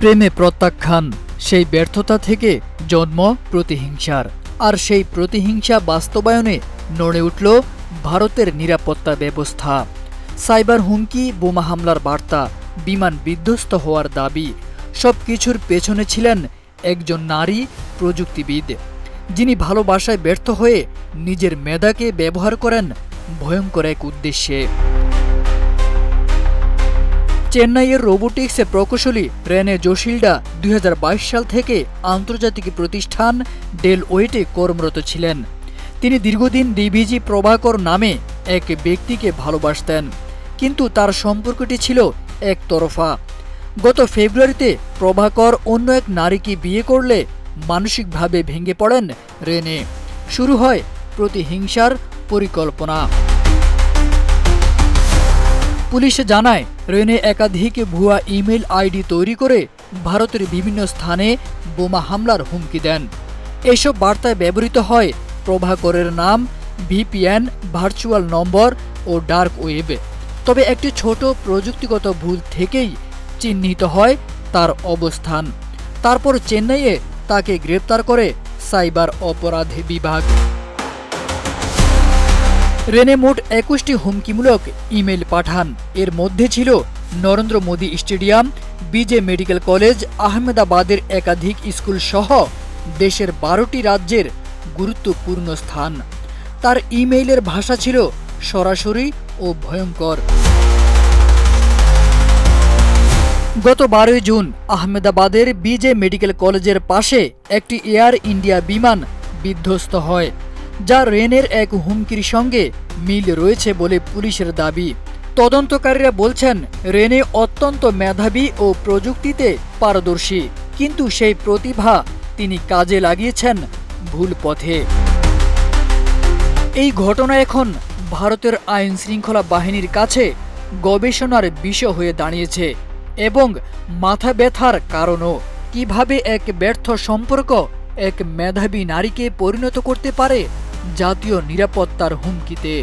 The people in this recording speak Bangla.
প্রেমে প্রত্যাখ্যান, সেই ব্যর্থতা থেকে জন্ম প্রতিহিংসার। আর সেই প্রতিহিংসা বাস্তবায়নে নড়ে উঠল ভারতের নিরাপত্তা ব্যবস্থা। সাইবার হুমকি, বোমা হামলার বার্তা, বিমান বিধ্বস্ত হওয়ার দাবি, সব কিছুর পেছনে ছিলেন একজন নারী প্রযুক্তিবিদ, যিনি ভালোবাসায় ব্যর্থ হয়ে নিজের মেধাকে ব্যবহার করেন ভয়ঙ্কর এক উদ্দেশ্যে। চেন্নাইয়ের রোবোটিক্সে প্রকৌশলী রেনে জোশিল্ডা 2022 সাল থেকে আন্তর্জাতিক প্রতিষ্ঠান ডেলওয়েটে কর্মরত ছিলেন। তিনি দীর্ঘদিন ডিভিজি প্রভাকর নামে এক ব্যক্তিকে ভালোবাসতেন, কিন্তু তার সম্পর্কটি ছিল একতরফা। গত ফেব্রুয়ারিতে প্রভাকর অন্য এক নারীকে বিয়ে করলে মানসিকভাবে ভেঙে পড়েন রেনে। শুরু হয় প্রতিহিংসার পরিকল্পনা। পুলিশ জানায়, রেনে একাধিক ভুয়া ইমেল আইডি তৈরি করে ভারতের বিভিন্ন স্থানে বোমা হামলার হুমকি দেন। এসব বার্তায় ব্যবহৃত হয় প্রভাকরের নাম, ভিপিএন, ভার্চুয়াল নম্বর ও ডার্ক ওয়েব। তবে একটি ছোট প্রযুক্তিগত ভুল থেকেই চিহ্নিত হয় তার অবস্থান। তারপর চেন্নাইয়ে তাকে গ্রেপ্তার করে সাইবার অপরাধ বিভাগ। রেনে মোট 21টি হুমকিমূলক ইমেল পাঠান। এর মধ্যে ছিল Narendra Modi stadium, BJ medical college, আহমেদাবাদের একাধিক স্কুল সহ দেশের 12টি রাজ্যের গুরুত্বপূর্ণ স্থান। তার ইমেইলের ভাষা ছিল সরাসরি ও ভয়ঙ্কর। গত 12 জুন আহমেদাবাদের বিজে মেডিকেল কলেজের পাশে একটি এয়ার ইন্ডিয়া বিমান বিধ্বস্ত হয়, যা রেনের এক হুমকির সঙ্গে মিল রয়েছে বলে পুলিশের দাবি। তদন্তকারীরা বলছেন, রেনে অত্যন্ত মেধাবী ও প্রযুক্তিতে পারদর্শী, কিন্তু সেই প্রতিভা তিনি কাজে লাগিয়েছেন ভুল পথে। এই ঘটনা এখন ভারতের আইন শৃঙ্খলা বাহিনীর কাছে গবেষণার বিষয় হয়ে দাঁড়িয়েছে এবং মাথা ব্যথার কারণও। কিভাবে এক ব্যর্থ সম্পর্ক এক মেধাবী নারীকে পরিণত করতে পারে জাতীয় নিরাপত্তার হুমকিতে।